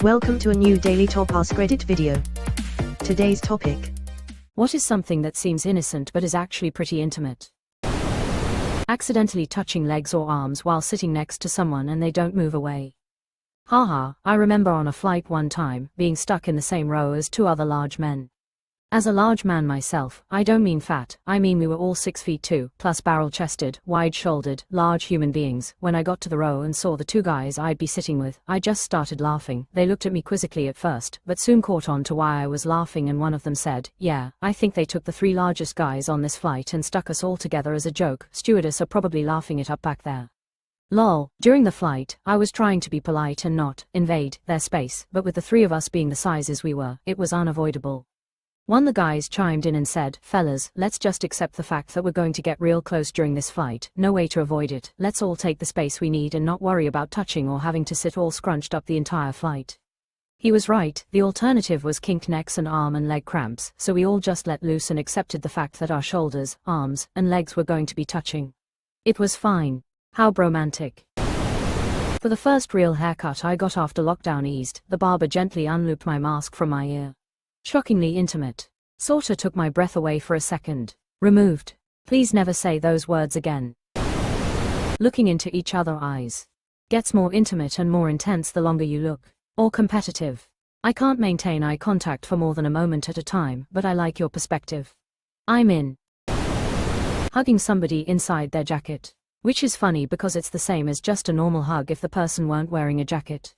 Welcome to a new daily top Askreddit video. Today's topic. What is something that seems innocent but is actually pretty intimate? Accidentally touching legs or arms while sitting next to someone and they don't move away. Haha, I remember on a flight one time, being stuck in the same row as two other large men. As a large man myself, I don't mean fat, I mean we were all 6 feet 2, plus barrel-chested, wide-shouldered, large human beings. When I got to the row and saw the two guys I'd be sitting with, I just started laughing. They looked at me quizzically at first, but soon caught on to why I was laughing, and one of them said, "Yeah, I think they took the 3 largest guys on this flight and stuck us all together as a joke. Stewardess are probably laughing it up back there." Lol. During the flight, I was trying to be polite and not invade their space, but with the 3 of us being the sizes we were, it was unavoidable. One of the guys chimed in and said, "Fellas, let's just accept the fact that we're going to get real close during this flight. No way to avoid it. Let's all take the space we need and not worry about touching or having to sit all scrunched up the entire flight." He was right. The alternative was kinked necks and arm and leg cramps, so we all just let loose and accepted the fact that our shoulders, arms, and legs were going to be touching. It was fine. How bromantic. For the first real haircut I got after lockdown eased, the barber gently unlooped my mask from my ear. Shockingly intimate. Sorta took my breath away for a second. Removed. Please never say those words again. Looking into each other's eyes. Gets more intimate and more intense the longer you look. Or competitive. I can't maintain eye contact for more than a moment at a time, but I like your perspective. I'm in. Hugging somebody inside their jacket. Which is funny because it's the same as just a normal hug if the person weren't wearing a jacket.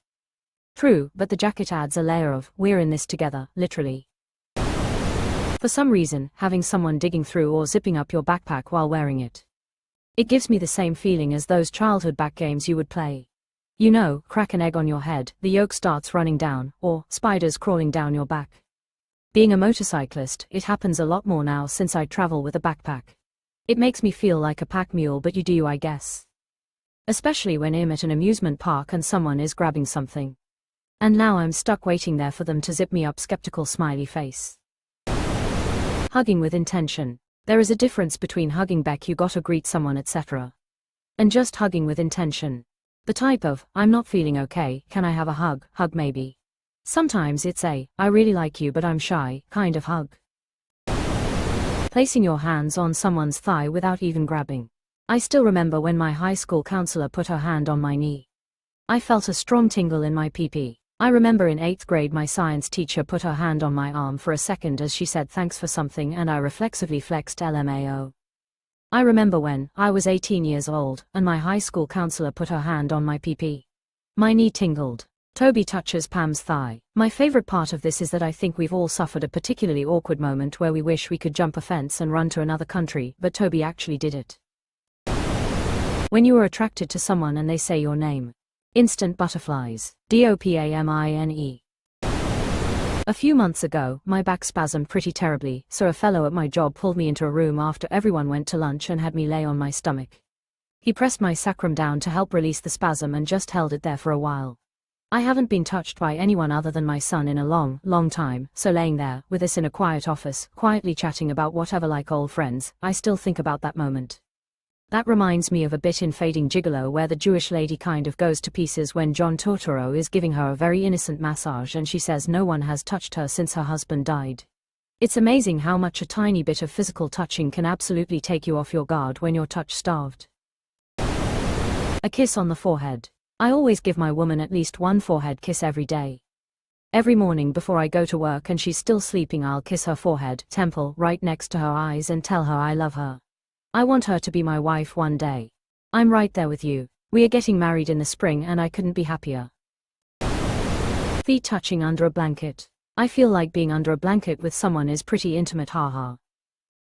True, but the jacket adds a layer of, we're in this together, literally. For some reason, having someone digging through or zipping up your backpack while wearing it. It gives me the same feeling as those childhood back games you would play. You know, crack an egg on your head, the yolk starts running down, or spiders crawling down your back. Being a motorcyclist, it happens a lot more now since I travel with a backpack. It makes me feel like a pack mule, but you do, I guess. Especially when I'm at an amusement park and someone is grabbing something. And now I'm stuck waiting there for them to zip me up, skeptical smiley face. Hugging with intention. There is a difference between hugging back you gotta greet someone etc. and just hugging with intention. The type of, I'm not feeling okay, can I have a hug maybe. Sometimes it's a, I really like you but I'm shy, kind of hug. Placing your hands on someone's thigh without even grabbing. I still remember when my high school counselor put her hand on my knee. I felt a strong tingle in my pee-pee. I remember in 8th grade my science teacher put her hand on my arm for a second as she said thanks for something and I reflexively flexed LMAO. I remember when I was 18 years old and my high school counselor put her hand on my pee-pee. My knee tingled. Toby touches Pam's thigh. My favorite part of this is that I think we've all suffered a particularly awkward moment where we wish we could jump a fence and run to another country, but Toby actually did it. When you are attracted to someone and they say your name. Instant butterflies. DOPAMINE. A few months ago, my back spasmed pretty terribly, so a fellow at my job pulled me into a room after everyone went to lunch and had me lay on my stomach. He pressed my sacrum down to help release the spasm and just held it there for a while. I haven't been touched by anyone other than my son in a long time, so laying there, with us in a quiet office, quietly chatting about whatever like old friends, I still think about that moment. That reminds me of a bit in Fading Gigolo where the Jewish lady kind of goes to pieces when John Turturro is giving her a very innocent massage and she says no one has touched her since her husband died. It's amazing how much a tiny bit of physical touching can absolutely take you off your guard when you're touch-starved. A kiss on the forehead. I always give my woman at least one forehead kiss every day. Every morning before I go to work and she's still sleeping I'll kiss her forehead, temple, right next to her eyes and tell her I love her. I want her to be my wife one day. I'm right there with you. We are getting married in the spring and I couldn't be happier. Feet touching under a blanket. I feel like being under a blanket with someone is pretty intimate, haha.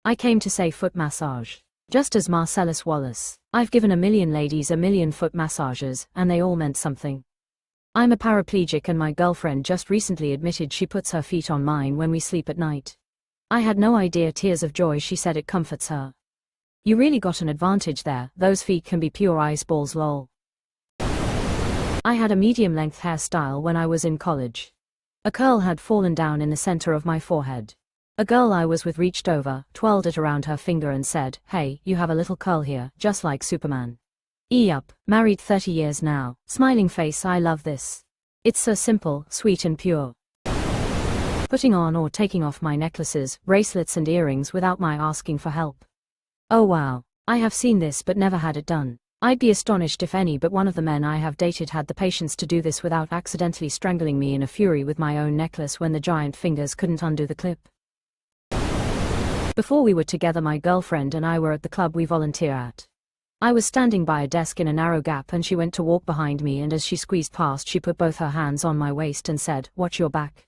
I came to say foot massage. Just as Marcellus Wallace. I've given a million ladies a million foot massages, and they all meant something. I'm a paraplegic and my girlfriend just recently admitted she puts her feet on mine when we sleep at night. I had no idea, tears of joy, she said it comforts her. You really got an advantage there, those feet can be pure ice balls, lol. I had a medium-length hairstyle when I was in college. A curl had fallen down in the center of my forehead. A girl I was with reached over, twirled it around her finger and said, "Hey, you have a little curl here, just like Superman." Yup, married 30 years now, smiling face, I love this. It's so simple, sweet and pure. Putting on or taking off my necklaces, bracelets and earrings without my asking for help. Oh wow, I have seen this but never had it done. I'd be astonished if any but one of the men I have dated had the patience to do this without accidentally strangling me in a fury with my own necklace when the giant fingers couldn't undo the clip. Before we were together, my girlfriend and I were at the club we volunteer at. I was standing by a desk in a narrow gap and she went to walk behind me, and as she squeezed past she put both her hands on my waist and said, "Watch your back."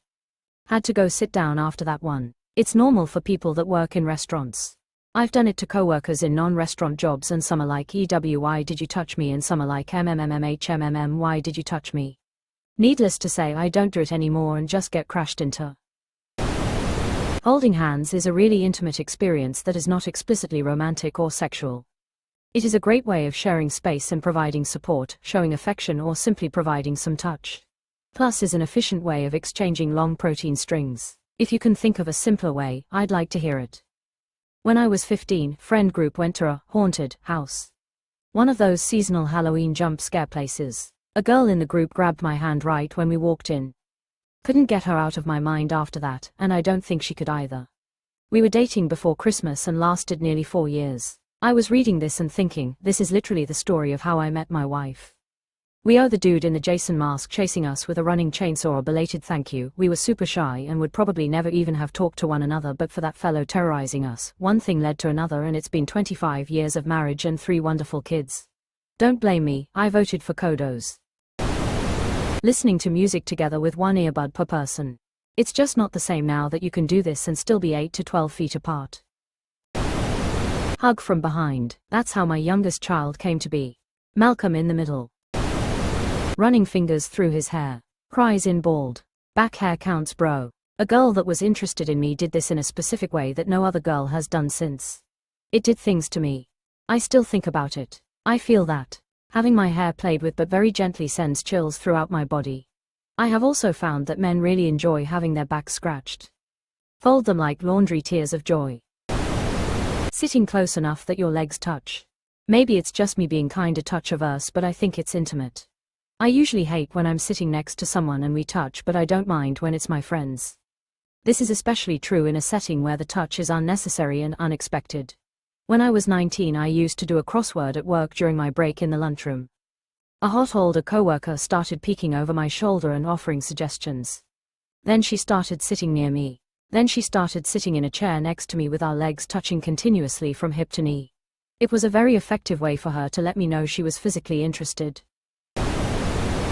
Had to go sit down after that one. It's normal for people that work in restaurants. I've done it to coworkers in non-restaurant jobs, and some are like "EW, why did you touch me?" and some are like "MMMMHMMM, why did you touch me?" Needless to say, I don't do it anymore and just get crashed into. Holding hands is a really intimate experience that is not explicitly romantic or sexual. It is a great way of sharing space and providing support, showing affection, or simply providing some touch. Plus is an efficient way of exchanging long protein strings. If you can think of a simpler way, I'd like to hear it. When I was 15, friend group went to a haunted house. One of those seasonal Halloween jump scare places. A girl in the group grabbed my hand right when we walked in. Couldn't get her out of my mind after that, and I don't think she could either. We were dating before Christmas and lasted nearly 4 years. I was reading this and thinking, this is literally the story of how I met my wife. We owe the dude in the Jason mask chasing us with a running chainsaw a belated thank you. We were super shy and would probably never even have talked to one another but for that fellow terrorizing us. One thing led to another and it's been 25 years of marriage and 3 wonderful kids. Don't blame me, I voted for Kodos. Listening to music together with 1 earbud per person. It's just not the same now that you can do this and still be 8 to 12 feet apart. Hug from behind. That's how my youngest child came to be. Malcolm in the middle. Running fingers through his hair. Cries in bald. Back hair counts, bro. A girl that was interested in me did this in a specific way that no other girl has done since. It did things to me. I still think about it. I feel that having my hair played with but very gently sends chills throughout my body. I have also found that men really enjoy having their backs scratched. Fold them like laundry tears of joy. Sitting close enough that your legs touch. Maybe it's just me being kinda touch averse, but I think it's intimate. I usually hate when I'm sitting next to someone and we touch, but I don't mind when it's my friends. This is especially true in a setting where the touch is unnecessary and unexpected. When I was 19, I used to do a crossword at work during my break in the lunchroom. A hot older coworker started peeking over my shoulder and offering suggestions. Then she started sitting near me. Then she started sitting in a chair next to me with our legs touching continuously from hip to knee. It was a very effective way for her to let me know she was physically interested.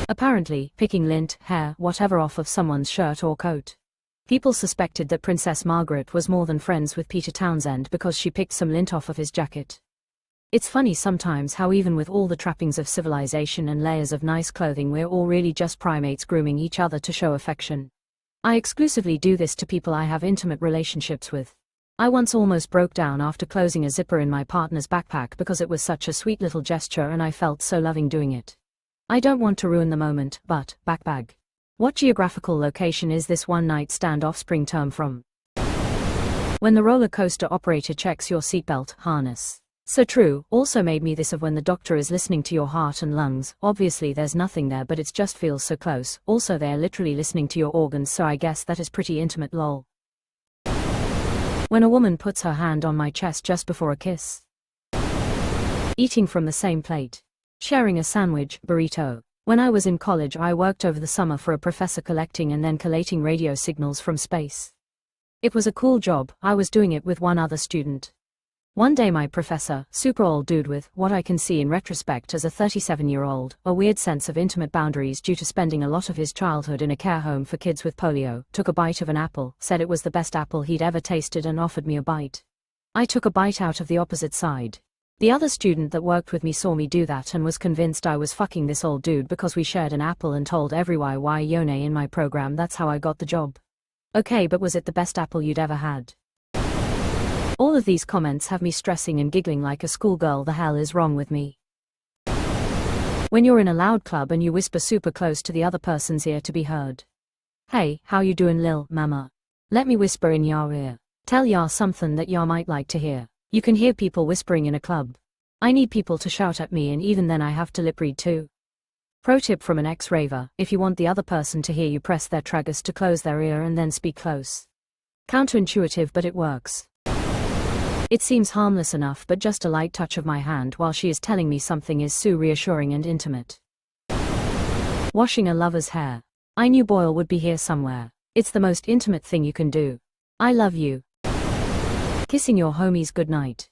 Apparently, picking lint, hair, whatever off of someone's shirt or coat. People suspected that Princess Margaret was more than friends with Peter Townsend because she picked some lint off of his jacket. It's funny sometimes how even with all the trappings of civilization and layers of nice clothing, we're all really just primates grooming each other to show affection. I exclusively do this to people I have intimate relationships with. I once almost broke down after closing a zipper in my partner's backpack because it was such a sweet little gesture and I felt so loving doing it. I don't want to ruin the moment, but, backbag. What geographical location is this one-night stand offspring term from? When the roller coaster operator checks your seatbelt harness. So true, also made me this of when the doctor is listening to your heart and lungs. Obviously there's nothing there but it just feels so close. Also they're literally listening to your organs, so I guess that is pretty intimate, lol. When a woman puts her hand on my chest just before a kiss. Eating from the same plate. Sharing a sandwich, burrito. When I was in college, I worked over the summer for a professor collecting and then collating radio signals from space. It was a cool job. I was doing it with one other student. One day my professor, super old dude with, what I can see in retrospect as a 37-year-old, a weird sense of intimate boundaries due to spending a lot of his childhood in a care home for kids with polio, took a bite of an apple, said it was the best apple he'd ever tasted and offered me a bite. I took a bite out of the opposite side. The other student that worked with me saw me do that and was convinced I was fucking this old dude because we shared an apple and told everyone why Yone in my program. That's how I got the job. Okay, but was it the best apple you'd ever had? All of these comments have me stressing and giggling like a schoolgirl. The hell is wrong with me? When you're in a loud club and you whisper super close to the other person's ear to be heard. Hey, how you doing, lil mama? Let me whisper in your ear. Tell ya something that ya might like to hear. You can hear people whispering in a club. I need people to shout at me, and even then I have to lip read too. Pro tip from an ex-raver: if you want the other person to hear you, press their tragus to close their ear and then speak close. Counterintuitive, but it works. It seems harmless enough, but just a light touch of my hand while she is telling me something is so reassuring and intimate. Washing a lover's hair. I knew Boyle would be here somewhere. It's the most intimate thing you can do. I love you. Kissing your homies goodnight.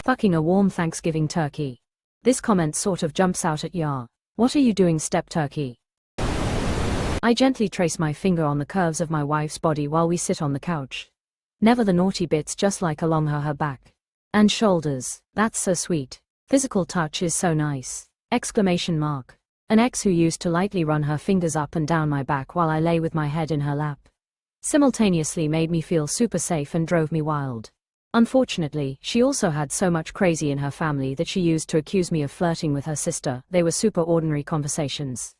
Fucking a warm Thanksgiving turkey. This comment sort of jumps out at ya. What are you doing, step turkey? I gently trace my finger on the curves of my wife's body while we sit on the couch. Never the naughty bits, just like along her back and shoulders. That's so sweet. Physical touch is so nice. Exclamation mark. An ex who used to lightly run her fingers up and down my back while I lay with my head in her lap simultaneously made me feel super safe and drove me wild. Unfortunately, she also had so much crazy in her family that she used to accuse me of flirting with her sister. They were super ordinary conversations.